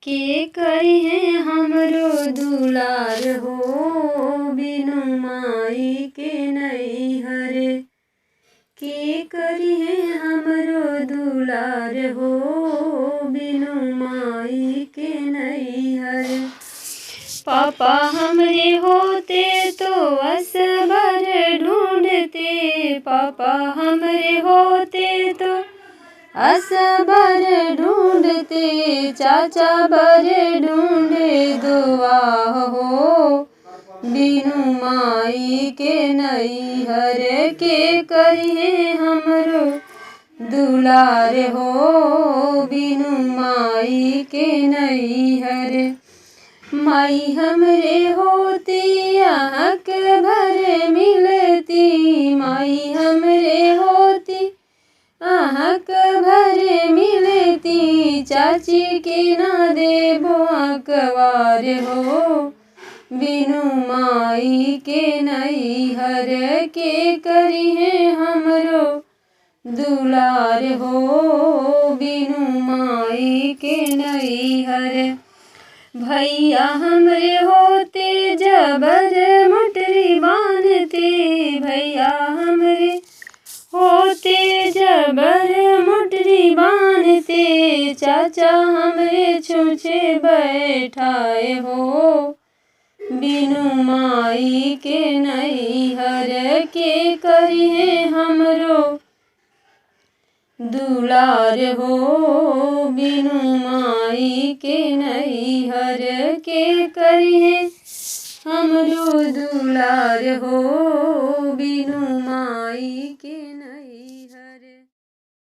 के करिहे हमरो दुलार हो बिनु माई के नैहर। के करिहे हमरो दुलार हो बिनु माई के नैहर। पापा हमरे होते तो असबर ढूंढते, पापा हमरे होते तो असबर ढूंढते, चाचा बर ढूंढे दुआ हो बिनु माई के नैहर। के करिहे हमरो दुलार हो बिनु माई के नैहर। माई हमरे होती आहक भर मिलती, माई हमरे होती आहक भर मिलती, चाची के ना देबो अकवार हो बिनु माई के नैहर। के करिहे हमरो दुलार हो बिनु माई के नैहर। भैया हमरे होते जबर मोटरी बांधते, भैया हमरे होते जबर मोटरी बांधते, चाचा हमरे छूछे बैठाए हो बिनु माई के नैहर। के करिहे हमरो दुलार हो बिनु माई के नैहर। के करिहे हमरो दुलार हो बिनु